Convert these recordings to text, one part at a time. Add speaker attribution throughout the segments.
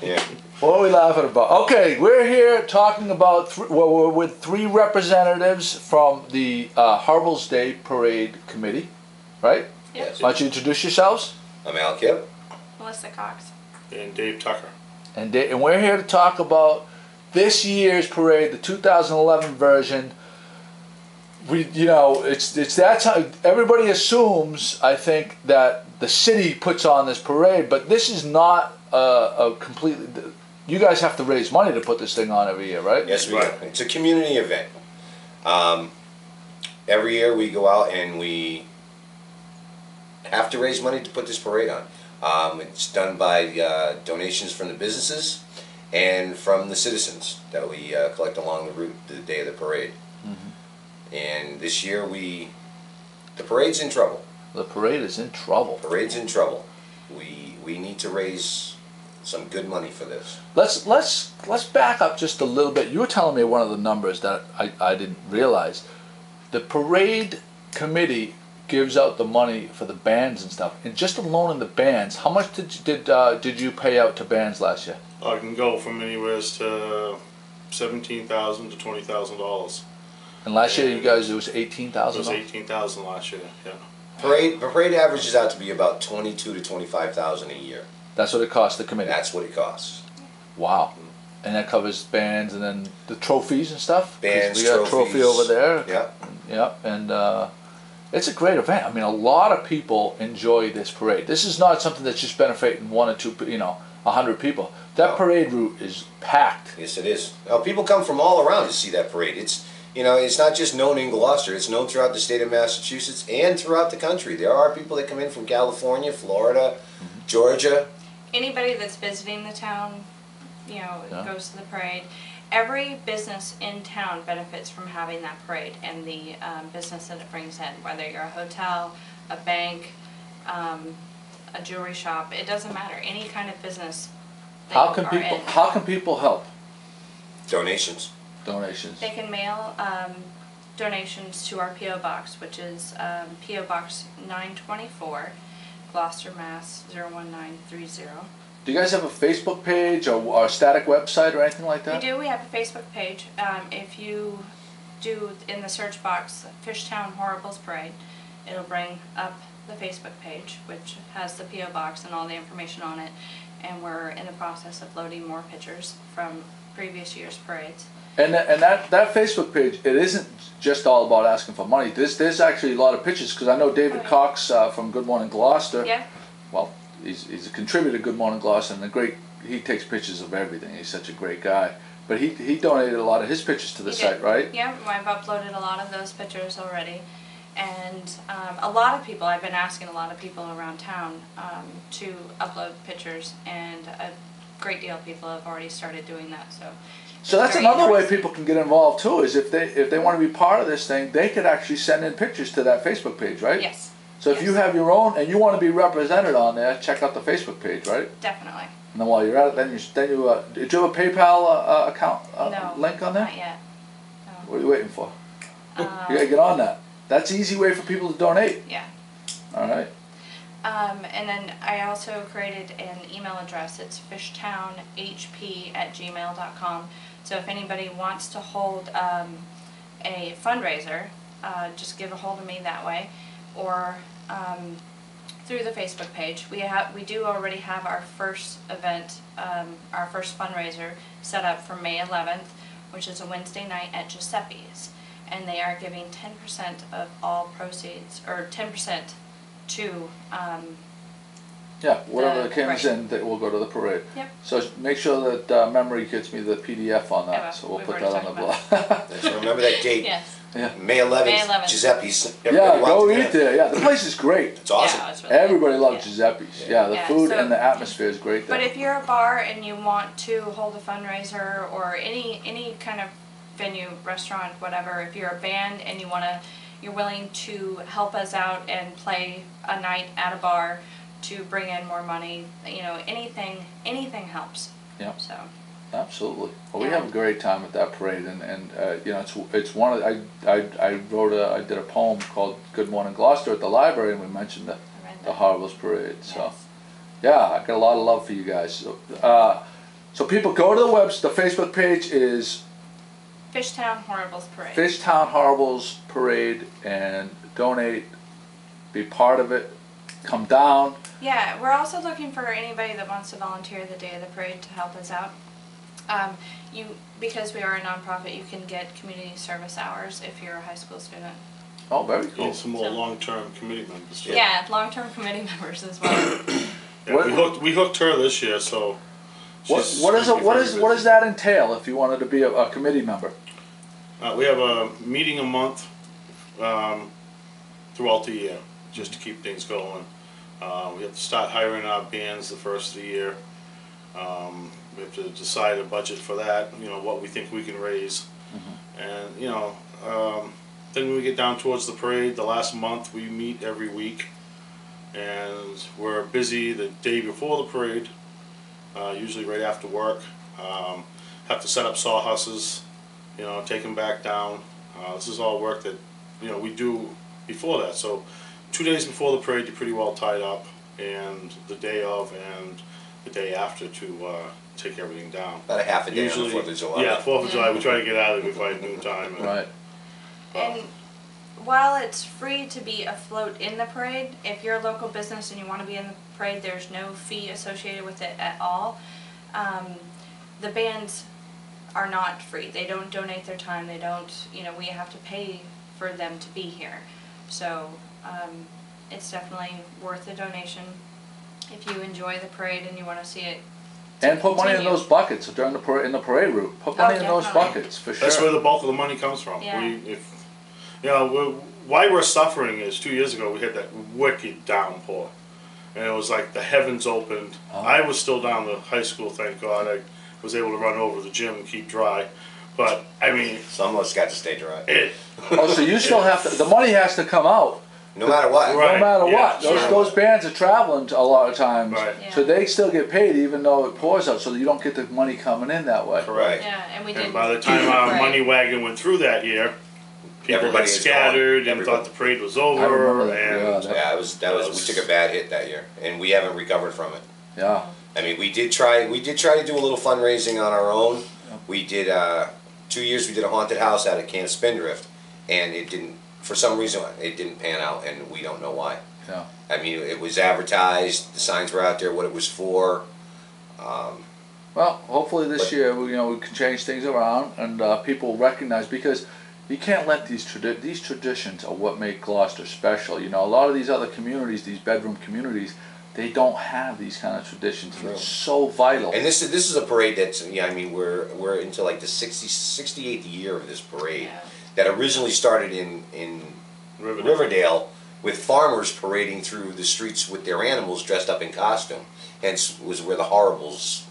Speaker 1: Yeah.
Speaker 2: What are we laughing about? Okay, we're here talking about, we're with three representatives from the Harville's Day Parade Committee, right?
Speaker 1: Yes.
Speaker 2: Why don't you introduce yourselves?
Speaker 1: I'm Al Kip.
Speaker 3: Melissa Cox.
Speaker 4: And Dave Tucker.
Speaker 2: And we're here to talk about this year's parade, the 2011 version. It's that time. Everybody assumes, I think, that the city puts on this parade, but this is not a completely. You guys have to raise money to put this thing on every year, right?
Speaker 1: Yes, we do. It's a community event. Every year we go out and we have to raise money to put this parade on. It's done by donations from the businesses and from the citizens that we collect along the route the day of the parade. Mm-hmm. And this year the parade's in trouble.
Speaker 2: The parade is in trouble.
Speaker 1: Parade's in trouble. We need to raise some good money for this.
Speaker 2: Let's back up just a little bit. You were telling me one of the numbers that I didn't realize. The parade committee gives out the money for the bands and stuff, and just alone in the bands, how much did you pay out to bands last year?
Speaker 4: I can go from anywhere to $17,000 to $20,000.
Speaker 2: And last year, you guys, it was $18,000.
Speaker 4: It was $18,000 last year. Yeah.
Speaker 1: Parade averages out to be about $22,000 to $25,000 a year.
Speaker 2: That's what it costs the committee.
Speaker 1: That's what it costs.
Speaker 2: Wow. And that covers bands and then the trophies and stuff.
Speaker 1: Bands,
Speaker 2: we got a trophy over there.
Speaker 1: Yeah.
Speaker 2: Yeah, and it's a great event. I mean, a lot of people enjoy this parade. This is not something that's just benefiting one or two, 100 people. That parade route is packed.
Speaker 1: Yes, it is. Now, people come from all around to see that parade. It's not just known in Gloucester. It's known throughout the state of Massachusetts and throughout the country. There are people that come in from California, Florida, Georgia.
Speaker 3: Anybody that's visiting the town, goes to the parade. Every business in town benefits from having that parade and the business that it brings in. Whether you're a hotel, a bank, a jewelry shop, it doesn't matter. Any kind of business that
Speaker 2: How can people help?
Speaker 1: Donations.
Speaker 2: Donations.
Speaker 3: They can mail donations to our P.O. Box, which is P.O. Box 924, Gloucester, Mass. 01930.
Speaker 2: Do you guys have a Facebook page or a static website or anything like that?
Speaker 3: We do. We have a Facebook page. If you do in the search box Fishtown Horribles Parade, it'll bring up the Facebook page, which has the P.O. Box and all the information on it. And we're in the process of loading more pictures from previous year's parades.
Speaker 2: And that Facebook page, it isn't just all about asking for money. There's actually a lot of pictures, because I know David Cox from Good Morning Gloucester.
Speaker 3: Yeah.
Speaker 2: Well, he's a contributor to Good Morning Gloucester, and he takes pictures of everything. He's such a great guy. But he donated a lot of his pictures to the site, right?
Speaker 3: Yeah, I've uploaded a lot of those pictures already. And I've been asking a lot of people around town to upload pictures, and a great deal of people have already started doing that. So
Speaker 2: that's another way people can get involved too, is if they want to be part of this thing, they could actually send in pictures to that Facebook page, right?
Speaker 3: Yes.
Speaker 2: So if you have your own and you want to be represented on there, check out the Facebook page, right?
Speaker 3: Definitely.
Speaker 2: And then while you're at it, did you have a PayPal account link on there?
Speaker 3: Not yet. No.
Speaker 2: What are you waiting for? You gotta get on that. That's an easy way for people to donate.
Speaker 3: Yeah.
Speaker 2: All right.
Speaker 3: And then I also created an email address. It's fishtownhp@gmail.com. So if anybody wants to hold a fundraiser, just give a hold of me that way, or through the Facebook page. We do already have our first event, our first fundraiser set up for May 11th, which is a Wednesday night at Giuseppe's, and they are giving 10% of all proceeds, or 10% to
Speaker 2: whatever comes in, that will go to the parade.
Speaker 3: Yep.
Speaker 2: So make sure that Memory gets me the PDF on that, so we'll put that on the blog.
Speaker 1: So remember that date.
Speaker 3: Yes.
Speaker 2: Yeah.
Speaker 1: May 11th,
Speaker 3: May 11th.
Speaker 1: Giuseppe's.
Speaker 2: Yeah, go eat there. Yeah, the place is great.
Speaker 1: It's awesome.
Speaker 3: Yeah, it's really
Speaker 2: Everybody
Speaker 3: good.
Speaker 2: loves Giuseppe's. Yeah, the food and the atmosphere is great there.
Speaker 3: But if you're a bar and you want to hold a fundraiser, or any kind of venue, restaurant, whatever, if you're a band and you're willing to help us out and play a night at a bar to bring in more money, anything helps.
Speaker 2: Yeah.
Speaker 3: So.
Speaker 2: Absolutely. Well, we have a great time at that parade, and it's one of I did a poem called Good Morning Gloucester at the library, and we mentioned the Harville's Parade. So, yeah, I got a lot of love for you guys. So, So people go to the the Facebook page is
Speaker 3: Fishtown Horribles Parade.
Speaker 2: Fishtown Horribles Parade, and donate, be part of it, come down.
Speaker 3: Yeah, we're also looking for anybody that wants to volunteer the day of the parade to help us out. Because we are a nonprofit, you can get community service hours if you're a high school student.
Speaker 2: Oh, very cool.
Speaker 4: And some more
Speaker 3: So-
Speaker 4: long-term committee members. too.
Speaker 3: Yeah, long-term committee members as well.
Speaker 4: Yeah, we hooked her this year, so. she's
Speaker 2: What
Speaker 4: gonna be very
Speaker 2: does
Speaker 4: busy.
Speaker 2: that entail if you wanted to be a committee member?
Speaker 4: We have a meeting a month throughout the year, just to keep things going. We have to start hiring our bands the first of the year. We have to decide a budget for that, what we think we can raise. And, then when we get down towards the parade, the last month, we meet every week. And we're busy the day before the parade, usually right after work. Have to set up sawhorses, take them back down. This is all work that, we do before that. So 2 days before the parade, you're pretty well tied up, and the day of and the day after to take everything down.
Speaker 1: About a half a day on the 4th of July.
Speaker 4: Yeah, 4th of July, we try to get out of it before noontime.
Speaker 2: Right.
Speaker 3: And while it's free to be afloat in the parade, if you're a local business and you want to be in the parade, there's no fee associated with it at all. The bands are not free. They don't donate their time. They don't, we have to pay for them to be here. So it's definitely worth the donation if you enjoy the parade and you want to see it.
Speaker 2: And put money in
Speaker 3: continue.
Speaker 2: those buckets during the parade, in the parade route. Put money in those
Speaker 3: definitely.
Speaker 2: buckets for sure.
Speaker 4: That's where the bulk of the money comes from.
Speaker 3: Yeah.
Speaker 4: Why we're suffering is 2 years ago we had that wicked downpour, and it was like the heavens opened.
Speaker 2: Oh.
Speaker 4: I was still down to high school, thank God. I was able to run over to the gym and keep dry, but I mean,
Speaker 1: Some of us got to stay dry.
Speaker 2: Oh, so you still have to. The money has to come out,
Speaker 1: No matter what.
Speaker 4: Right.
Speaker 2: no matter
Speaker 4: yeah,
Speaker 2: what.
Speaker 4: sure.
Speaker 2: Those bands are traveling a lot of times,
Speaker 4: Right.
Speaker 3: Yeah.
Speaker 2: so they still get paid even though it pours out. So that you don't get the money coming in that way.
Speaker 1: Right.
Speaker 3: Yeah, and we did.
Speaker 4: And by the time our
Speaker 3: Right.
Speaker 4: money wagon went through that year, people
Speaker 1: Everybody
Speaker 4: had
Speaker 1: is
Speaker 4: scattered
Speaker 1: gone.
Speaker 4: and
Speaker 1: Everybody.
Speaker 4: thought the parade was
Speaker 2: I
Speaker 4: over,
Speaker 2: remember that,
Speaker 4: and
Speaker 2: yeah, that-
Speaker 1: Yeah, we took a bad hit that year, and we haven't recovered from it.
Speaker 2: Yeah.
Speaker 1: I mean, we did try to do a little fundraising on our own. We did 2 years. We did a haunted house out at Camp Spindrift, and it didn't. For some reason, it didn't pan out, and we don't know why.
Speaker 2: Yeah.
Speaker 1: I mean, it was advertised. The signs were out there. What it was for.
Speaker 2: Well, hopefully this year we can change things around and people recognize, because you can't let these traditions are what make Gloucester special. A lot of these other communities, these bedroom communities, they don't have these kind of traditions, and it's so vital.
Speaker 1: And this is a parade that's I mean we're into like the 68th year of this parade
Speaker 3: Yeah.
Speaker 1: that originally started in Riverdale with farmers parading through the streets with their animals dressed up in costume. Hence was where the Horribles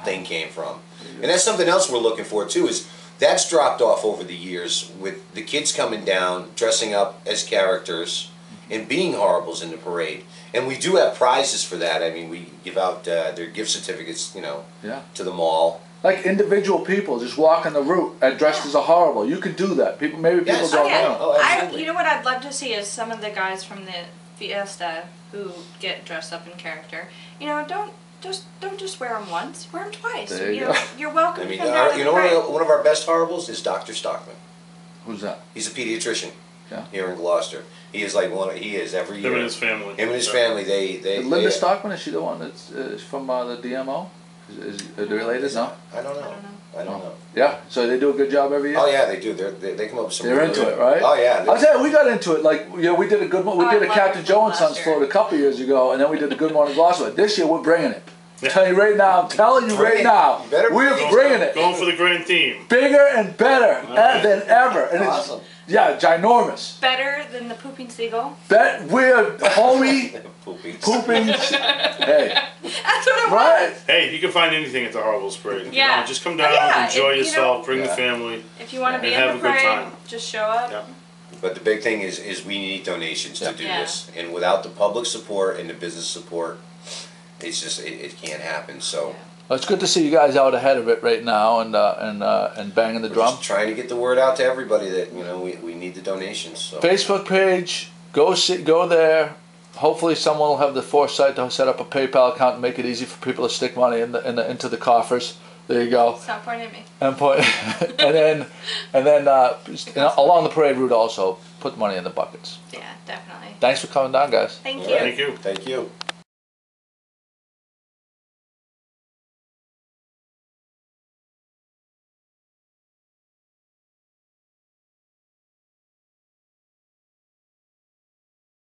Speaker 1: thing came from. And that's something else we're looking for too, is that's dropped off over the years with the kids coming down, dressing up as characters and being Horribles in the parade. And we do have prizes for that. I mean, we give out their gift certificates,
Speaker 2: Yeah.
Speaker 1: to the mall.
Speaker 2: Like individual people just walking the route and dressed as a horrible. You can do that. People
Speaker 1: Yes.
Speaker 2: don't
Speaker 3: Oh, yeah.
Speaker 2: know.
Speaker 1: Oh, absolutely.
Speaker 3: You know what I'd love to see is some of the guys from the Fiesta who get dressed up in character. Don't just wear them once. Wear them twice.
Speaker 2: There you go.
Speaker 3: You're welcome
Speaker 1: I
Speaker 3: to
Speaker 1: mean,
Speaker 3: come down to the parade.
Speaker 1: one of our best Horribles is Dr. Stockman.
Speaker 2: Who's that?
Speaker 1: He's a pediatrician
Speaker 2: Yeah.
Speaker 1: here in Gloucester. He is like he is every year.
Speaker 4: him and his family.
Speaker 1: Him and his family, they
Speaker 2: Linda Stockman, is she the one that's from the DMO? Is they related? No.
Speaker 1: I don't know.
Speaker 3: I don't know.
Speaker 1: I don't know.
Speaker 2: Yeah. So they do a good job every year.
Speaker 1: Oh yeah, they do. They come up with some.
Speaker 2: They're
Speaker 1: really
Speaker 2: into
Speaker 1: good-
Speaker 2: it, right?
Speaker 1: Oh yeah.
Speaker 2: I'll tell you, we got into it. Like, we did a good one. We
Speaker 3: Oh,
Speaker 2: did
Speaker 3: I
Speaker 2: a
Speaker 3: love
Speaker 2: Captain
Speaker 3: it.
Speaker 2: Joe and Sons
Speaker 3: Gloucester.
Speaker 2: float a couple years ago, and then we did a good one in Gloucester. This year, we're bringing it. I'm telling you right now. I'm telling you
Speaker 1: Bring
Speaker 2: right
Speaker 1: it.
Speaker 2: now.
Speaker 1: You better
Speaker 2: We're
Speaker 1: bring it.
Speaker 2: bringing it.
Speaker 4: Going for the grand theme.
Speaker 2: Bigger and better than ever. And
Speaker 1: Awesome.
Speaker 2: it's, yeah, ginormous.
Speaker 3: Better than the pooping seagull.
Speaker 2: We're homie
Speaker 1: Poopy.
Speaker 2: pooping. Hey,
Speaker 3: That's what it
Speaker 2: right?
Speaker 4: Hey, you can find anything at the Horribles Parade.
Speaker 3: Yeah.
Speaker 4: Just come
Speaker 3: Oh,
Speaker 4: down,
Speaker 3: yeah,
Speaker 4: enjoy
Speaker 3: if,
Speaker 4: yourself, bring the
Speaker 2: Yeah.
Speaker 4: family.
Speaker 3: was. If you want to
Speaker 4: And
Speaker 3: be
Speaker 4: have
Speaker 3: in
Speaker 4: a
Speaker 3: the
Speaker 4: good
Speaker 3: parade,
Speaker 4: time.
Speaker 3: just show up.
Speaker 4: Yeah.
Speaker 1: But the big thing is we need donations
Speaker 2: Yeah.
Speaker 1: to do
Speaker 3: Yeah.
Speaker 1: this, and without the public support and the business support, it's just it can't happen. So
Speaker 2: Well, it's good to see you guys out ahead of it right now and banging the
Speaker 1: we're
Speaker 2: drum.
Speaker 1: just trying to get the word out to everybody that we need the donations. So
Speaker 2: Facebook page, go there, hopefully someone will have the foresight to set up a PayPal account and make it easy for people to stick money into the coffers. There you go.
Speaker 3: Stop pointing at me.
Speaker 2: And put, and then along the parade route also put money in the buckets.
Speaker 3: Yeah, definitely.
Speaker 2: Thanks for coming down, guys.
Speaker 3: Thank
Speaker 1: All
Speaker 3: you.
Speaker 1: right.
Speaker 4: Thank you.
Speaker 1: Thank you.